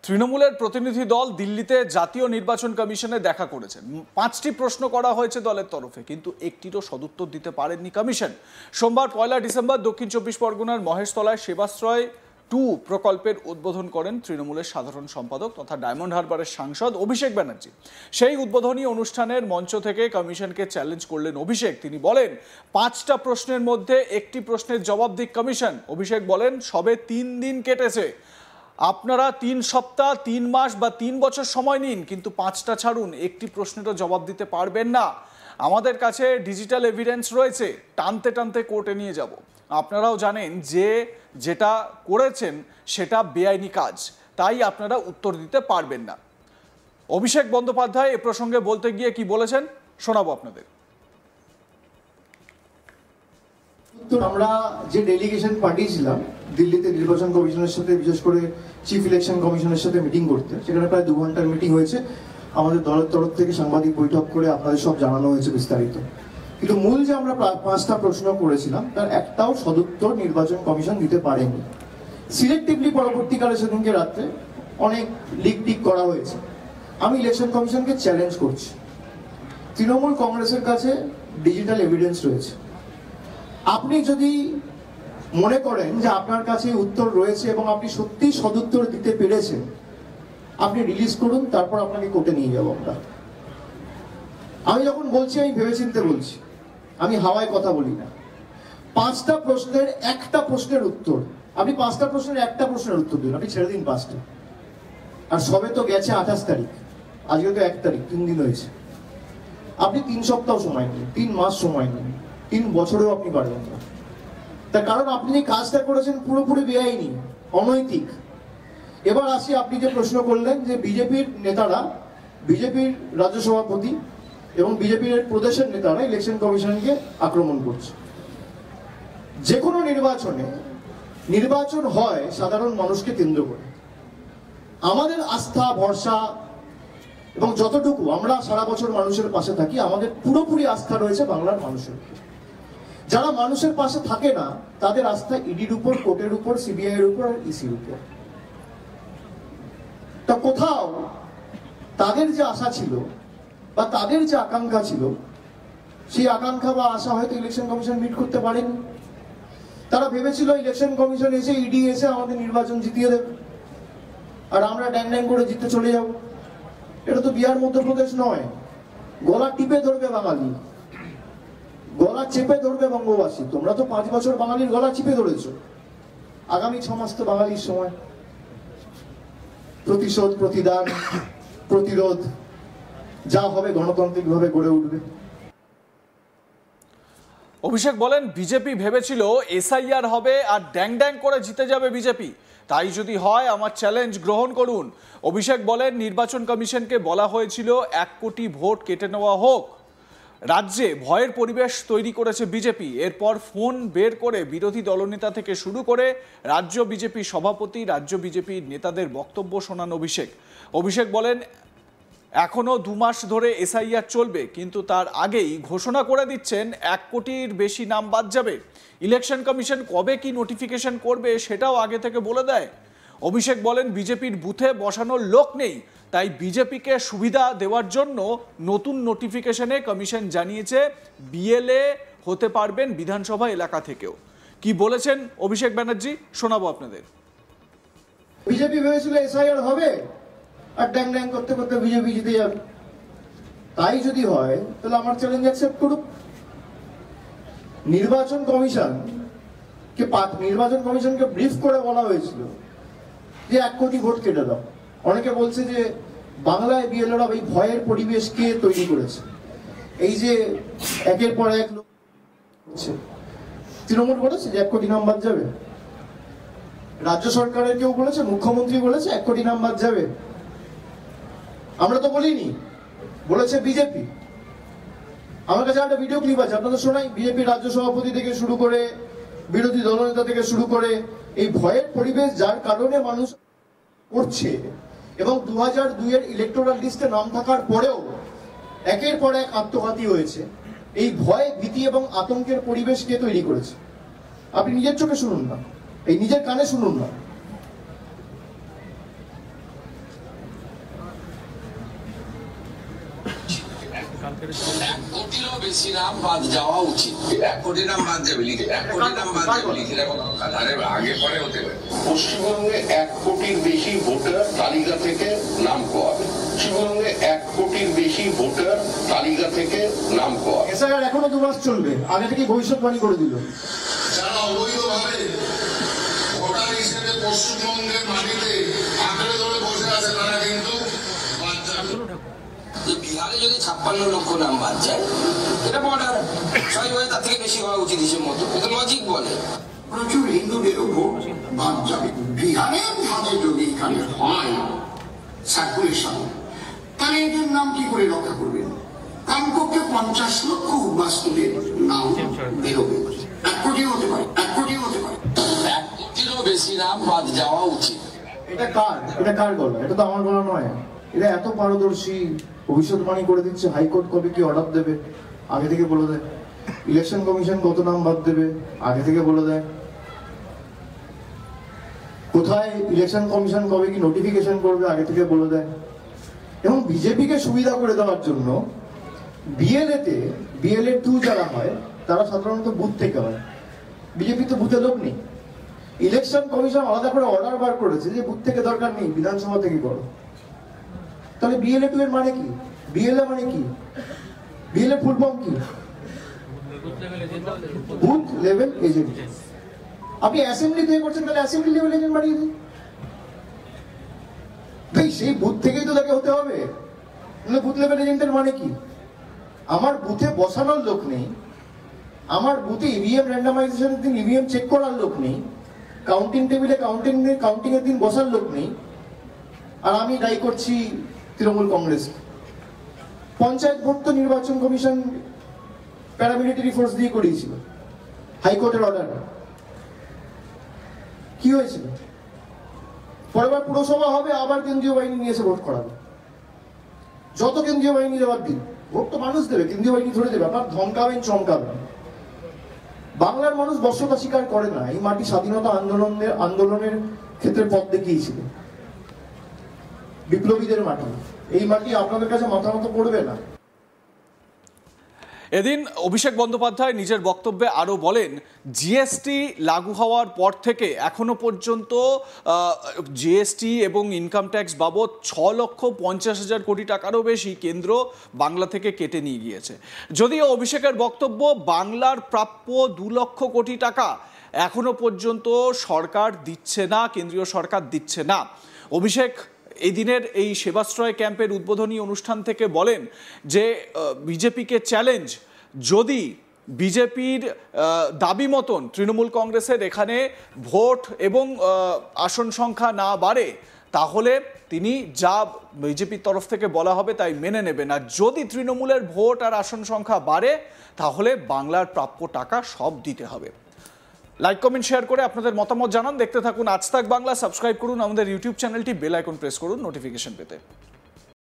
তৃণমূলের প্রতিনিধি দল দিল্লিতে জাতীয় নির্বাচন কমিশনে দেখা করেছেন। 5টি প্রশ্ন করা হয়েছে দলের তরফে, কিন্তু একটিরও সদুত্তর দিতে পারেননি কমিশন। সোমবার 1 ডিসেম্বর দক্ষিণ 24 পরগনার মহেশতলায় সেবাশ্রয় 2 প্রকল্পের উদ্বোধন করেন তৃণমূলের সাধারণ সম্পাদক তথা ডায়মন্ড হারবারের সাংসদ অভিষেক ব্যানার্জি। সেই উদ্বোধনী অনুষ্ঠানের মঞ্চ থেকে কমিশনকে চ্যালেঞ্জ করলেন অভিষেক। তিনি বলেন, 5টা প্রশ্নের মধ্যে একটি প্রশ্নের জবাব দিক কমিশন। অভিষেক বলেন, সবে 3 দিন কেটেছে, আপনারা 3 সপ্তাহ 3 মাস বা 3 বছর সময় নিন, কিন্তু 5টা ছাড়ুন, একটি প্রশ্নেরও জবাব দিতে পারবেন না। আমাদের কাছে ডিজিটাল এভিডেন্স রয়েছে, টানতে টানতে কোর্টে নিয়ে যাব। আপনারাও জানেন যে যেটা করেছেন সেটা বেআইনি কাজ, তাই আপনারা উত্তর দিতে পারবেন না। অভিষেক বন্দ্যোপাধ্যায় এ প্রসঙ্গে বলতে গিয়ে কি বলেছেন শোনাবো আপনাদের। আমরা যে ডেলিগেশন পাঠিয়েছিলাম দিল্লিতে নির্বাচন কমিশনের সাথে, বিশেষ করে চিফ ইলেকশন কমিশনের সাথে মিটিং করতে, সেখানে প্রায় 2 ঘন্টার মিটিং হয়েছে। আমাদের দলের তরফ থেকে সাংবাদিক বৈঠক করে আপনাদের সব জানানো হয়েছে বিস্তারিত। কিন্তু মূল যে আমরা 5টা প্রশ্ন করেছিলাম তার একটাও সদুত্তর নির্বাচন কমিশন দিতে পারেনি। সিলেক্টিভলি পরবর্তীকালে সেদিনকে রাত্রে অনেক লিক টিক করা হয়েছে। আমি ইলেকশন কমিশনকে চ্যালেঞ্জ করছি, তৃণমূল কংগ্রেসের কাছে ডিজিটাল এভিডেন্স রয়েছে। আপনি যদি মনে করেন যে আপনার কাছে উত্তর রয়েছে এবং আপনি সত্যি সদুত্তর দিতে পেরেছেন, আপনি রিলিজ করুন, তারপর আপনাকে কোর্টে নিয়ে যাবো আমরা। আমি যখন বলছি আমি ভেবেচিন্তে বলছি, আমি হাওয়ায় কথা বলি না। 5টা প্রশ্নের একটা প্রশ্নের উত্তর, আপনি 5টা প্রশ্নের একটা প্রশ্নের উত্তর দিন, আপনি ছেড়ে দিন 5টা। আর সবে তো গেছে 28 তারিখ, আজকে তো 1 তারিখ, 3 দিন হয়েছে। আপনি 3 সপ্তাহ সময় নিন, 3 মাস সময় নিন, 3 বছরেও আপনি পারবেন না। তার কারণ আপনি যে কাজটা করেছেন পুরোপুরি বেআইনি, অনৈতিক। এবার আসি, আপনি যে প্রশ্ন করলেন যে বিজেপির নেতারা, বিজেপির রাজ্য সভাপতি এবং বিজেপির প্রদেশের নেতারা ইলেকশন কমিশনকে আক্রমণ করছে। যে কোনো নির্বাচন হয় সাধারণ মানুষকে কেন্দ্র করে। আমাদের আস্থা ভরসা এবং যতটুকু আমরা সারা বছর মানুষের পাশে থাকি, আমাদের পুরোপুরি আস্থা রয়েছে বাংলার মানুষের। যারা মানুষের পাশে থাকে না তাদের আস্থা ইডির উপর, কোর্টের উপর, সিবিআই এর উপর আর ইসির উপর। তা কোথাও তাদের যে আশা ছিল বা তাদের যে আকাঙ্ক্ষা ছিল, সেই আকাঙ্ক্ষা বা আশা হয়তো ইলেকশন কমিশন মিট করতে পারেনি। তারা ভেবেছিল ইলেকশন কমিশন এসে, ইডি এসে আমাদের নির্বাচন জিতিয়ে দেবে আর আমরা ড্যাং ড্যাং করে জিততে চলে যাব। এটা তো বিহার মধ্যপ্রদেশ নয়। গলা টিপে ধরবে বাঙালি, গলা চেপে ধরবে বঙ্গবাসী। তোমরা তো 5 বছর বাঙালির গলা চিপে ধরেছ, আগামী 6 মাস তো বাঙালির সময়। প্রতিশোধ, প্রতিদান, প্রতিরোধ যা হবে গণতান্ত্রিক ভাবে গড়ে উঠবে। অভিষেক বলেন, বিজেপি ভেবেছিল এসআইআর হবে আর ড্যাং ড্যাং করে জিতে যাবে বিজেপি, তাই যদি হয় আমার চ্যালেঞ্জ গ্রহণ করুন। অভিষেক বলেন, নির্বাচন কমিশনকে বলা হয়েছিল 1 কোটি ভোট কেটে নেওয়া হোক। রাজ্যে ভয়ের পরিবেশ তৈরি করেছে বিজেপি। এরপর ফোন বের করে বিরোধী দলনেতা থেকে শুরু করে রাজ্য বিজেপি সভাপতি, রাজ্য বিজেপির নেতাদের বক্তব্য শোনান অভিষেক বলেন, এখনো 2 মাস ধরে এসআইআর চলবে, কিন্তু তার আগেই ঘোষণা করে দিচ্ছেন 1 কোটির বেশি নাম বাদ যাবে। ইলেকশন কমিশন কবে কি নোটিফিকেশন করবে সেটাও আগে থেকে বলে দেয়। অভিষেক বলেন, বিজেপির বুথে বসানোর লোক নেই, তাই বিজেপিকে সুবিধা দেওয়ার জন্য নতুন নোটিফিকেশনে কমিশন জানিয়েছে বিএলএ হতে পারবেন বিধানসভা এলাকা থেকেও। কি বলেছেন অভিষেক ব্যানার্জি শোনাবো আপনাদের। বিজেপি ভেবেছিল এসআইআর হবে আর ড্যাং ড্যাং করতে করতে বিজেপি জিতে যাবে। তাই যদি হয় তাহলে আমার চ্যালেঞ্জ অ্যাকসেপ্ট করুক। নির্বাচন কমিশনকে ব্রিফ করে বলা হয়েছিল যে 1 কোটি ভোট কেটে দাও। অনেকে বলছে যে বাংলায় বিএলওরা এই ভয়ের পরিবেশ কে তৈরি করেছে। এই যে একের পর এক লোক তৃণমূল বলেছে যে 1 কোটি নাম বাদ যাবে, রাজ্য সরকারের কেউ বলেছে, মুখ্যমন্ত্রী বলেছে 1 কোটি নাম বাদ যাবে। আমরা তো বলিনি, বলেছে বিজেপি। আমার কাছে একটা ভিডিও ক্লিপ আছে, আপনাদের শোনাই। বিজেপি রাজ্য সভাপতি থেকে শুরু করে বিরোধী দলনেতা থেকে শুরু করে এই ভয়ের পরিবেশ যার কারণে মানুষ করছে, এবং 2002 এর ইলেকটোরাল লিস্টে নাম থাকার পরেও একের পর এক আত্মঘাতী হয়েছে। এই ভয়, ভীতি এবং আতঙ্কের পরিবেশ কে তৈরি করেছে? আপনি নিজের চোখে শুনুন না, এই নিজের কানে শুনুন না। এক কোটিরও বেশি নাম বাদ যাওয়া উচিত। 1 কোটি নাম বাদ যাবে লিখে, 1 কোটি নাম বাদ যাবে লিখে রাখো। আরে আগে পরে হতে পারে। পশ্চিমবঙ্গে 1 কোটির বেশি ভোটার তালিকা থেকে নাম পাওয়াবে। পশ্চিমবঙ্গে 1 কোটির বেশি ভোটার তালিকা থেকে নাম পাওয়াবে। এসআইআর এখনো 2 মাস চলবে, আগে থেকে ভবিষ্যৎবাণী করে দিল। যারা অবৈধভাবে ভোটার হিসেবে পশ্চিমবঙ্গের মাটিতে আঁকড়ে ধরে বসে আছে তারা কিন্তু বাদ যাবে। বিহারে যদি 56 লক্ষ নাম বাদ যায়, এটা বর্ডার স্বাভাবিকভাবে তার থেকে বেশি হওয়া উচিত হিসেবে মতো, এটা লজিক বলে। প্রচুর হিন্দুদেরও ভোট বাদ যাবে। বিহারের ভাবে যদি এখানে হয় সার্কুলেশন, তাহলে এদের নাম কি করে রক্ষা করবেন? কমপক্ষে 50 লক্ষ উদ্বাস্তুদের নাম বেরোবে। 1 কোটিও হতে পারে, 1 কোটিও হতে পারে। 1 কোটিরও বেশি নাম বাদ যাওয়া উচিত। এটা কার গলা? এটা তো আমার গলা নয়। এটা এত পারদর্শী, ভবিষ্যৎবাণী করে দিচ্ছে। হাইকোর্ট কবে কি অর্ডার দেবে আগে থেকে বলে দেয়। ইলেকশন কমিশন কত নাম বাদ দেবে আগে থেকে বলে দেয়। কোথায় ইলেকশন কমিশন কবে কি নোটিফিকেশন করবে আগে থেকে বলে দেয়। এবং বিজেপিকে সুবিধা করে দেওয়ার জন্য বিএলএ 2 যারা হয় তারা সাধারণত বুথ থেকে হয়। বিজেপি তো বুথে লোক নেই। ইলেকশন কমিশন আলাদা করে অর্ডার বার করেছে যে বুথ থেকে দরকার নেই, বিধানসভা থেকে করো। তাহলে বিএলএ 2 এর মানে কি? বিএলএ মানে কি? বিএলএ ফুল ফর্ম কি? Booth level agent. আপনি অ্যাসেম্বলি থেকে করছেন, তাহলে অ্যাসেম্বলি লেভেল এজেন্ট বানিয়ে দিন। ভাই সেই বুথ থেকেই তো তাকে হতে হবে। বুথ লেভেল এজেন্টের মানে কি? আমার বুথে বসানোর লোক নেই, আমার বুথে ইভিএম র্যান্ডামাইজেশনের দিন ইভিএম চেক করার লোক নেই, কাউন্টিং টেবিলে কাউন্টিং এর দিন বসার লোক নেই, আর আমি দায়ী করছি তৃণমূল কংগ্রেস। পঞ্চায়েত ভোট তো নির্বাচন কমিশন প্যারামিলিটারি ফোর্স দিয়ে করিয়েছিল, হাইকোর্টের অর্ডার। কি হয়েছিল? পরের পুরসভা হবে, আবার কেন্দ্রীয় বাহিনী নিয়ে এসে ভোট করাবে। যত কেন্দ্রীয় বাহিনী দেওয়ার দিন, ভোট তো মানুষ দেবে, কেন্দ্রীয় বাহিনী ধরে দেবে। আপনার ধমকাবেন চমকাবেন। বাংলার মানুষ বর্ষতা স্বীকার করে না। এই মাটি স্বাধীনতা আন্দোলনের ক্ষেত্রে পথ দেখিয়েছিল, বিপ্লবীদের মাটি। এই মাটি আপনাদের কাছে মাথা মতো পড়বে না। এদিন অভিষেক বন্দ্যোপাধ্যায় নিজের বক্তব্যে আরও বলেন, জিএসটি লাগু হওয়ার পর থেকে এখনো পর্যন্ত জিএসটি এবং ইনকাম ট্যাক্স বাবদ 6,50,000 কোটি টাকারও বেশি কেন্দ্র বাংলা থেকে কেটে নিয়ে গিয়েছে। যদিও অভিষেকের বক্তব্য, বাংলার প্রাপ্য 2 লক্ষ কোটি টাকা এখনো পর্যন্ত সরকার দিচ্ছে না, কেন্দ্রীয় সরকার দিচ্ছে না। অভিষেক এই দিনের এই সেবাশ্রয় ক্যাম্পের উদ্বোধনী অনুষ্ঠান থেকে বলেন যে বিজেপিকে চ্যালেঞ্জ, যদি বিজেপির দাবি মতন তৃণমূল কংগ্রেসের এখানে ভোট এবং আসন সংখ্যা না বাড়ে, তাহলে তিনি যা বিজেপির তরফ থেকে বলা হবে তাই মেনে নেবেন। আর যদি তৃণমূলের ভোট আর আসন সংখ্যা বাড়ে, তাহলে বাংলার প্রাপ্য টাকা সব দিতে হবে। লাইক কমেন্ট শেয়ার করে আপনাদের মতামত জানান। দেখতে থাকুন আজ তাক বাংলা। সাবস্ক্রাইব করুন আমাদের ইউটিউব চ্যানেলটি, বেল আইকন প্রেস করুন নোটিফিকেশন পেতে।